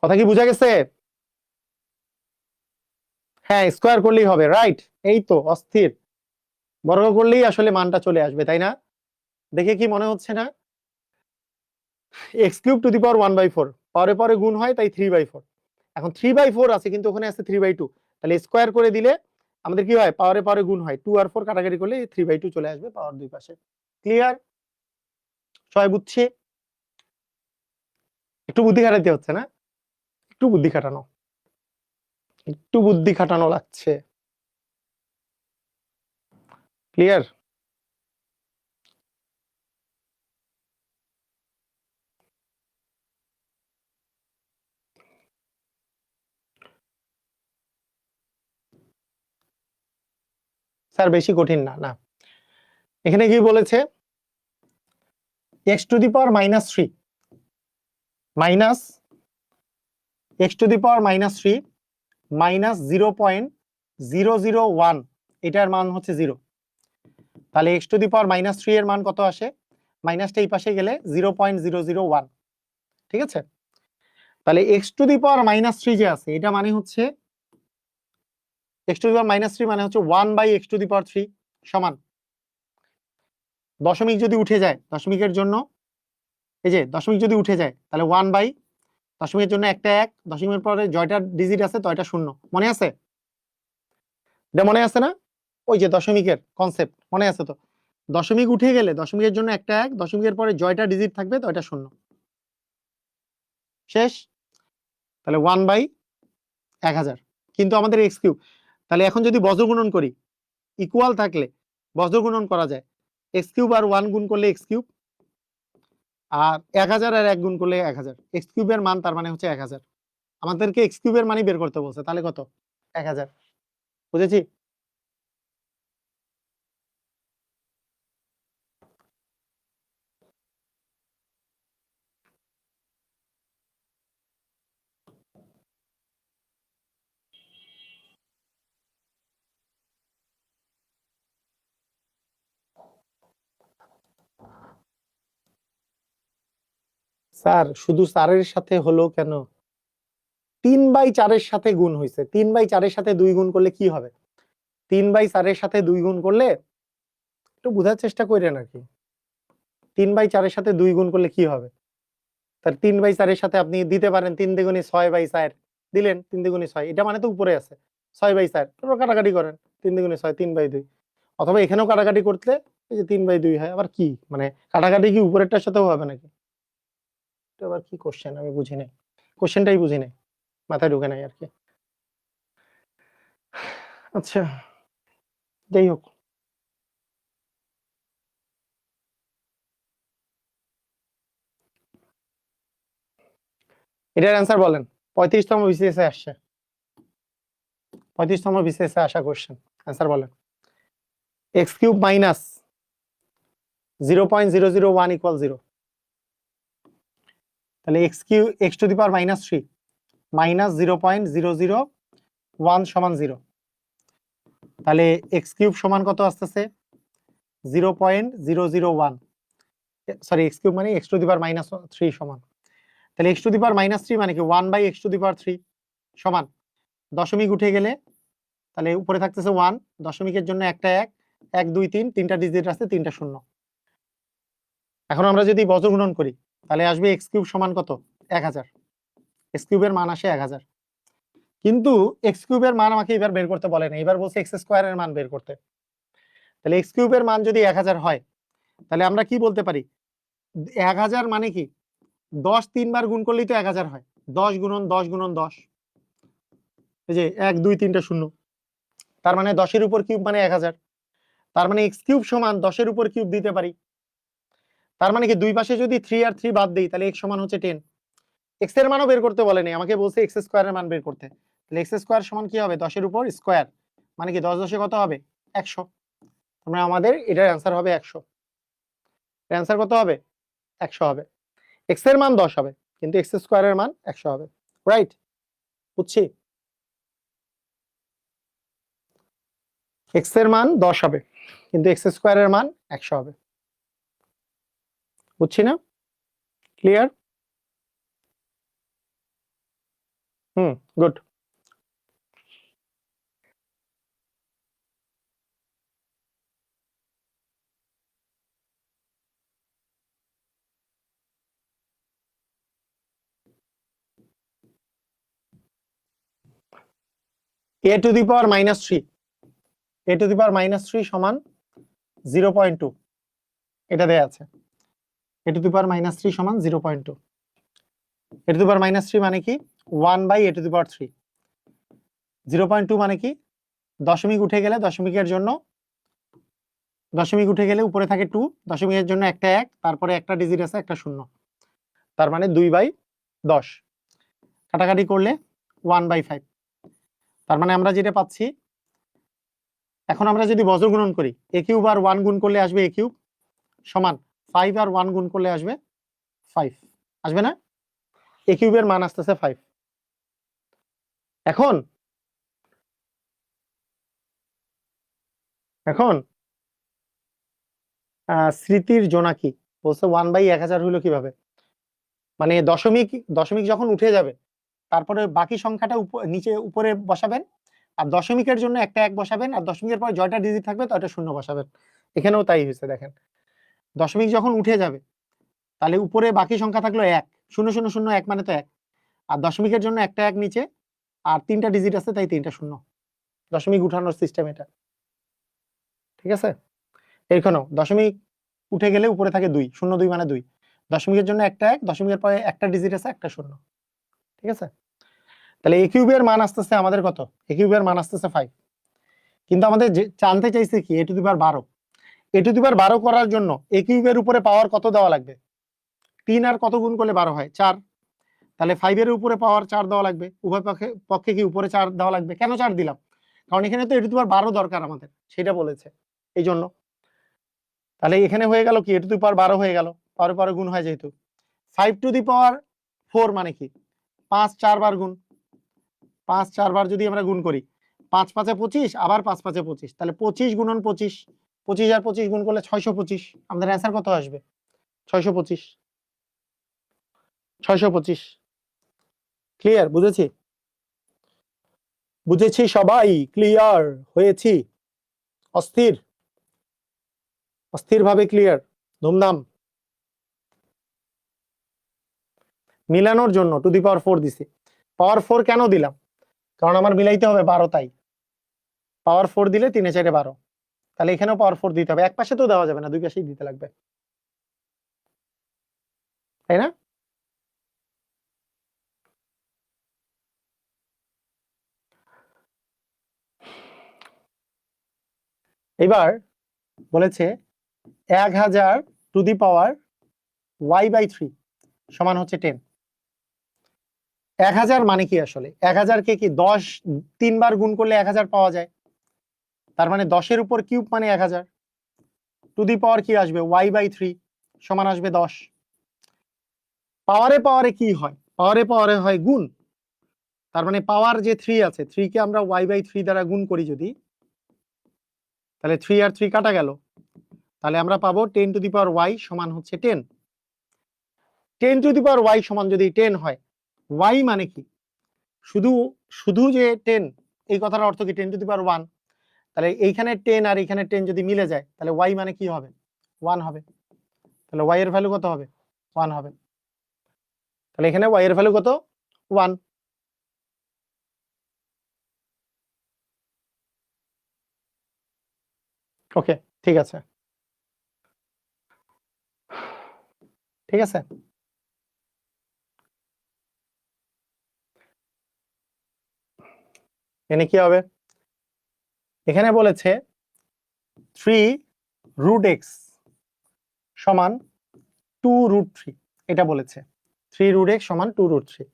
কথা কি বোঝা গেছে? হ্যাঁ, স্কোয়ার করলেই হবে, রাইট। এই তো অস্থির, বর্গ করলেই আসলে মানটা চলে আসবে, তাই না? দেখে কি মনে হচ্ছে না? এক্স কিউব টু দি পাওয়ার 1/4, পরে পরে গুণ হয় তাই 3/4। এখন 3/4 আছে কিন্তু ওখানে আছে 3/2, তাহলে স্কোয়ার করে দিলে আমাদের কি হয়, পাওয়ারে পাওয়ারে গুণ হয়, 2 আর 4 কাটাকাটি করলে 3/2 চলে আসবে পাওয়ার দুই পাশে। ক্লিয়ার? সবাই বুঝছি? একটু বুদ্ধি খাটাইতে হচ্ছে না? একটু বুদ্ধি খাটানো, একটু বুদ্ধি খাটানো লাগছে। ক্লিয়ার? স্যার বেশি কঠিন না, না। এখানে কি বলেছে, x to the power -3 minus x to the power -3 -0.001, এটার মান হচ্ছে 0। তাহলে এক্স টু দি পাওয়ার -3 এর মান কত আসে? মাইনাসটা এই পাশে গেলে 0.001, ঠিক আছে? তাহলে এক্স টু দি পাওয়ার -3 যে আছে, এটা মানে হচ্ছে এক্স টু দি পাওয়ার -3 মানে হচ্ছে 1/x⁻³ সমান, দশমিক যদি উঠে যায় দশমিকের জন্য, এই যে দশমিক যদি উঠে যায় তাহলে 1/ দশমিকের জন্য একটা 1, দশমিকের পরে জয়টা ডিজিট আছে তয়টা 0, মনে আছে? এটা মনে আছে না? ওই যে দশমিকের কনসেপ্ট মনে আছে তো? দশমিক উঠে গেলে দশমিকের জন্য একটা 1, দশমিকের পরে জয়টা ডিজিট থাকবে তয়টা 0, শেষ। তাহলে 1/1000, কিন্তু আমাদের এক্স কিউব। তাহলে এখন যদি বজ্রগুণন করি, ইকুয়াল থাকলে বজ্রগুণন করা যায়, এক্স কিউব আর 1 গুণ করলে এক্স কিউব, আর 1000 আর 1 গুণ করলে 1000, এক্স কিউবের মান তার মানে হচ্ছে 1000। আমাদেরকে এক্স কিউবের মানই বের করতে বলছে, তাহলে কত? 1000। বুঝেছি? স্যার শুধু 4-এর সাথে হলো কেন? 3/4-এর সাথে গুণ হয়েছে, 3/4-এর সাথে 2 গুণ করলে কি হবে? 3/4-এর সাথে 2 গুণ করলে, একটু বোঝার চেষ্টা করেন আর কি, 3/4-এর সাথে 2 গুণ করলে কি হবে? তার 3/4-এর সাথে আপনি দিতে পারেন 3 দ্বিগুণে 6/4, দিলেন 3 দ্বিগুণে 6, এটা মানে তো উপরে আছে 6/4, তারপর কাটাকাটি করেন 3 দ্বিগুণে 6, 3/2, অথবা এখানেও কাটাকাটি করতে এই যে 3/2 হয়। আবার কি মানে কাটাকাটি কি উপরেরটার সাথেও হবে নাকি? এটা আবার কি কোশ্চেন, আমি বুঝি নাই, কোশ্চেনটাই বুঝি নাই, মাথায় ঢুকে নাই আর কি। আচ্ছা, যাই হোক, এটার অ্যান্সার বলেন। 35তম বিসিএসে আসছে, 35তম বিসিএসে আসা কোশ্চেন, অ্যান্সার বলেন। এক্স কিউব মাইনাস 0.001 ইকুয়াল 0, তাহলে এক্স টু দি পাওয়ার -3 -0.001 সমান 0, তাহলে এক্স কিউব সমান কত আসতেছে? 0.001, সরি এক্স কিউব মানে এক্স টু দি পাওয়ার -3 সমান, তাহলে এক্স টু দি পাওয়ার -3 মানে কি 1/x⁻³ সমান, দশমিক উঠে গেলে তাহলে উপরে থাকতেছে 1, দশমিকের জন্য একটা 1, 1 2 3, তিনটা ডিজিট আছে, তিনটা 0। এখন আমরা যদি বজ্রগুণন করি তাহলে আসবে এক্স কিউব সমান কত? 1000, এক্স কিউবের মান আসে 1000। কিন্তু এক্স কিউবের মান আমাকে এবার বের করতে বলে না, এবার বলছে এক্স স্কোয়ারের মান বের করতে। তাহলে এক্স কিউবের মান যদি 1000 হয়, তাহলে আমরা কি বলতে পারি? 1000 মানে কি 10 3বার গুণ করলেই তো 1000 হয়, 10 গুণন 10 গুণন 10, এই যে 1 2 3টা 0, তার মানে 10-এর উপর কিউব মানে 1000, তার মানে এক্স কিউব সমান 10-এর উপর কিউব দিতে পারি। তার মানে কি দুই পাশে যদি 3 আর 3 বাদ দেই তাহলে এক্স সমান হচ্ছে 10। এক্স এর মানও বের করতে বলেনি, আমাকে বলছে এক্স স্কোয়ারের মান বের করতে। তাহলে এক্স স্কোয়ার সমান কি হবে? 10-এর উপর স্কোয়ার, মানে কি 10 10-এ কত হবে? 100। আমরা আমাদের এটার অ্যান্সার হবে 100। অ্যান্সার কত হবে? 100 হবে। এক্স এর মান 10 হবে কিন্তু এক্স স্কোয়ারের মান 100 হবে, রাইট? বুঝছি? এক্স এর মান 10 হবে কিন্তু এক্স স্কোয়ারের মান 100 হবে, বুঝছি না? Clear? Good. a to the power -3, a to the power -3 সমান 0.2, এটা দেয়া আছে। a টু দি পাওয়ার -3 সমান 0.2। a টু দি পাওয়ার -3 মানে কি 1/a টু দি পাওয়ার 3। 0.2 মানে কি দশমিক উঠে গেলে দশমিকের জন্য দশমিক উঠে গেলে উপরে থাকে 2, দশমিকের জন্য একটা 1, তারপরে একটা ডিজিট আছে একটা 0, তার মানে 2/10। কাটাকাটি করলে 1/5। তার মানে আমরা যেটা পাচ্ছি, এখন আমরা যদি বজ্র গুণন করি, a কিউব আর 1 গুণ করলে আসবে a কিউব সমান 5 আর 1 গুণ করলে আসবে 5, আসবে না? a কিউবের মান আসতেছে 5। এখন স্মৃতির জোনাকি বলছে 1/1000 হইলো কিভাবে, মানে দশমিক যখন উঠে যাবে তারপরে বাকি সংখ্যাটা নিচে উপরে বসাবেন, আর দশমিকের জন্য একটা 1 বসাবেন, আর দশমিকের পর জয়টা ডিজিট থাকবে তো এটা 0 বসাবেন। এখানেও তাই হয়েছে, দেখেন দশমিক যখন উঠে যাবে তাহলে উপরে বাকি সংখ্যা থাকলো 1, 0001 মানে তো 1, আর দশমিকের জন্য একটা 1 নিচে, আর 3টা ডিজিট আছে তাই 3টা 0। দশমিক উঠানোর সিস্টেম এটা, ঠিক আছে? এইখানেও দশমিক উঠে গেলে উপরে থাকে 2, 02 মানে 2, দশমিকের জন্য একটা 1, দশমিকের পরে একটা ডিজিট আছে একটা 0, ঠিক আছে? তাহলে a কিউবের মান আসতেছে আমাদের কত, a কিউবের মান আসতেছে 5, কিন্তু আমাদের জানতে চাইছে কি a to the power 12। a to the power 12 করার জন্য a কিউবের উপরে পাওয়ার কত দেওয়া লাগবে? 3 আর কত গুণ করলে 12 হয়? 4। তাহলে 5 এর উপরে পাওয়ার 4 দেওয়া লাগবে, উভয় পক্ষে কি উপরে 4 দেওয়া লাগবে। কেন 4 দিলাম? কারণ এখানে তো a টু দি পাওয়ার 12 দরকার আমাদের, সেটা বলেছে এই জন্য। তাহলে এখানে হয়ে গেল কি a টু দি পাওয়ার 12 হয়ে গেল, পাওয়ার পরে গুণ হয় যেহেতু। 5 টু দি পাওয়ার 4 মানে কি 5 4 বার গুণ, 5 4 বার যদি আমরা গুণ করি, 5 5 এ 25, আবার 5 5 এ 25, তাহলে 25 গুণন 25, 25 আর 25 গুণ করলে 625। আমাদের অ্যান্সার কত আসবে? 625। 625। ক্লিয়ার? বুঝেছি? বুঝেছি সবাই? ক্লিয়ার হয়েছি? অস্থির ভাবে ক্লিয়ার? ধুমধাম। মিলানোর জন্য টু দি পাওয়ার 4 দিছি। পাওয়ার 4 কেন দিলাম? কারণ আমার মিলাইতে হবে 12, তাই পাওয়ার 4 দিলে 3 এ 4 এ 12, তাহলে এখানেও পাওয়ার 4 দিতে হবে। এক পাশে তো দেওয়া যাবে না, দুই পাশেই দিতে লাগবে, তাই না? এবার বলেছে 1000 টু দি পাওয়ার y/3 সমান হচ্ছে 10। 1000 মানে কি আসলে? 1000 কে কি 10 3 বার গুণ করলে 1000 পাওয়া যায়, তার মানে 10 এর উপর কিউব মানে 1000, টু দি পাওয়ার কি আসবে y/3 সমান আসবে 10। পাওয়ারে কি হয়? পাওয়ারে হয় গুণ, তার মানে পাওয়ার যে 3 আছে 3 কে আমরা y/3 দ্বারা গুণ করি যদি, তাহলে 3 আর 3 কাটা গেল, তাহলে আমরা পাবো 10 টু দি পাওয়ার y সমান হচ্ছে 10। 10 টু দি পাওয়ার y সমান যদি 10 হয়, y মানে কি শুধু যে 10, এই কথার অর্থ কি 10 টু দি পাওয়ার 1, তাহলে এইখানে 10 আর এইখানে 10 যদি মিলে যায় তাহলে y মানে কি হবে? 1 হবে। তাহলে y এর ভ্যালু কত হবে? 1 হবে। তাহলে এখানে y এর ভ্যালু কত? 1। ওকে, ঠিক আছে, ঠিক আছে। এখানে কি হবে? এখানে বলেছে 3√x সমান 2√3, এটা বলেছে 3√x সমান 2√3।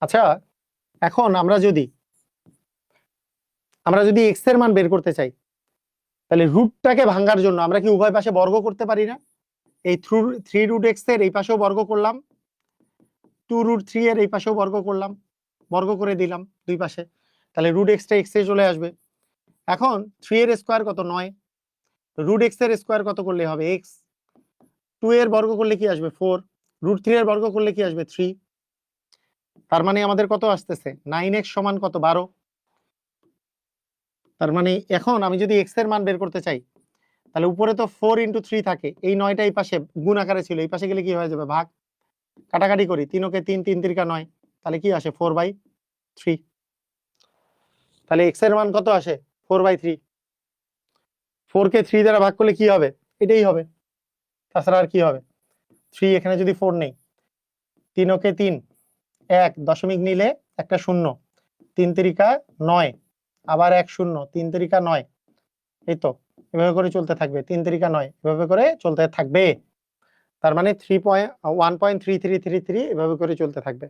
আচ্ছা, এখন আমরা যদি x এর মান বের করতে চাই, তাহলে রুটটাকে ভাঙার জন্য আমরা কি উভয় পাশে বর্গ করতে পারি না? এই 3√x এর এই পাশেও বর্গ করলাম, 2√3 এর এই পাশেও বর্গ করলাম, বর্গ করে দিলাম দুই পাশে, তাহলে √x টা x এ চলে আসবে। এখন 3 এর স্কয়ার কত? 9, √x এর স্কয়ার কত করলে হবে? x। 2 এর বর্গ করলে কি আসবে? 4, √3 এর বর্গ করলে কি আসবে? 3। তার মানে আমাদের কত আসতেছে 9x সমান কত 12। তার মানে এখন আমি যদি x এর মান বের করতে চাই তাহলে উপরে তো 4 × 3 থাকে, এই 9টা এই পাশে গুণ আকারে ছিল, এই পাশে গেলে কি হয়ে যাবে ভাগ, কাটাকাটি করি 3 ওকে 3 3 3 9, তাহলে কি আসে 4/3। তাহলে x এর মান কত আসে 4/3। 4 কে 3 দ্বারা ভাগ করলে কি হবে, এটাই হবে, তাছাড়া আর কি হবে। 3 এখানে যদি 4 নেই, 3 ওকে 3 1 দশমিক নিলে একটা শূন্য, 3 তিরিকা 9, আবার 1 0, 3 তিরিকা 9, এই তো এভাবে করে চলতে থাকবে, 3 তিরিকা 9 এভাবে করে চলতে থাকবে। তার মানে 1.3333 এভাবে করে চলতে থাকবে।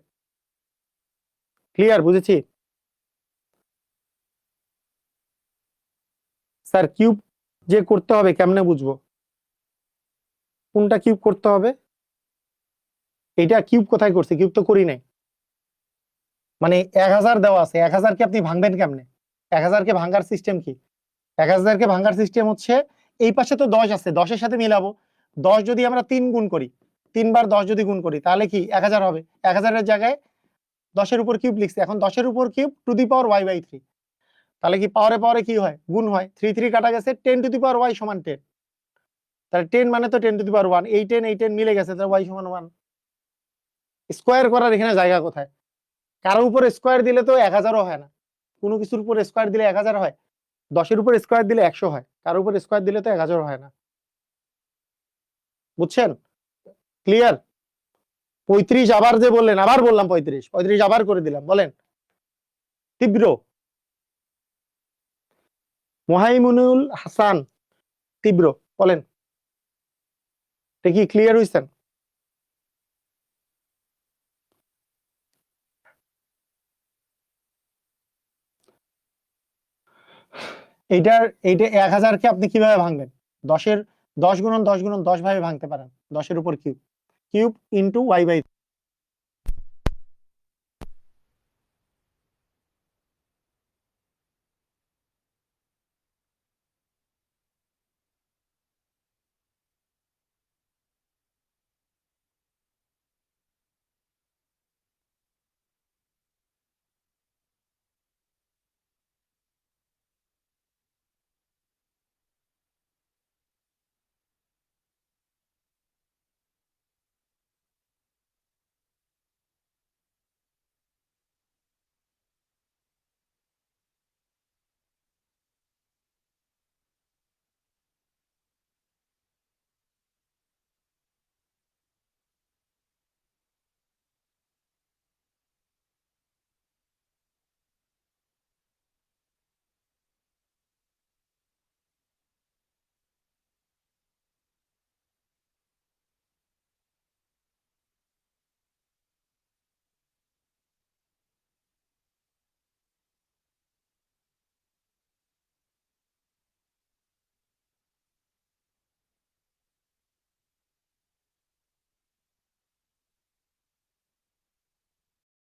ক্লিয়ার, বুঝেছি? স্যার কিউব যে করতে হবে কেমনে বুঝবো, কোনটা কিউব করতে হবে? এটা কিউব কোথায় করছে, কিউব তো করি নাই। মানে 1000 দেওয়া আছে, 1000 কে আপনি ভাঙবেন কেমনে? 1000 কে ভাঙার সিস্টেম কি? 1000 কে ভাঙার সিস্টেম হচ্ছে এই পাশে তো 10 আছে, 10 এর সাথে মিলাবো, 10 যদি আমরা 3 গুণ করি, 3 বার 10 যদি গুণ করি তাহলে কি 1000 হবে। 1000 এর জায়গায় 10 এর উপর কিউব লিখছি, এখন 10 এর উপর cube two the power y/3, তাহলে কি পাওয়ারে পাওয়ারে কি হয়, গুণ হয়, 3 3 কাটা গেছে, 10 টু দি পাওয়ার y সমান 10, তাহলে 10 মানে তো 10 টু দি পাওয়ার 1, এই 10 মিলে গেছে, তাহলে y সমান 1। স্কোয়ার করার এখানে জায়গা কোথায়? কারো উপর স্কোয়ার দিলে তো 1000ও হয় না, কোনো কিছুর উপর স্কোয়ার দিলে 1000 হয়, 10 এর উপর স্কোয়ার দিলে 100 হয়, কারো উপর স্কোয়ার দিলে তো 1000 হয় না। বুঝছেন? ক্লিয়ার? 35 আবার যে বললেন, আবার বললাম 35 আবার করে দিলাম, বলেন। তীব্র মোহাইমুনুল হাসান তীব্র, বলেন, এটা কি ক্লিয়ার হইছেন? এইটার এইটা 1000 কে আপনি কিভাবে ভাঙবেন? 10 গুণন 10 ভাবে ভাঙতে পারেন, 10 এর উপর কিউব, কিউব ইন্টু y/3।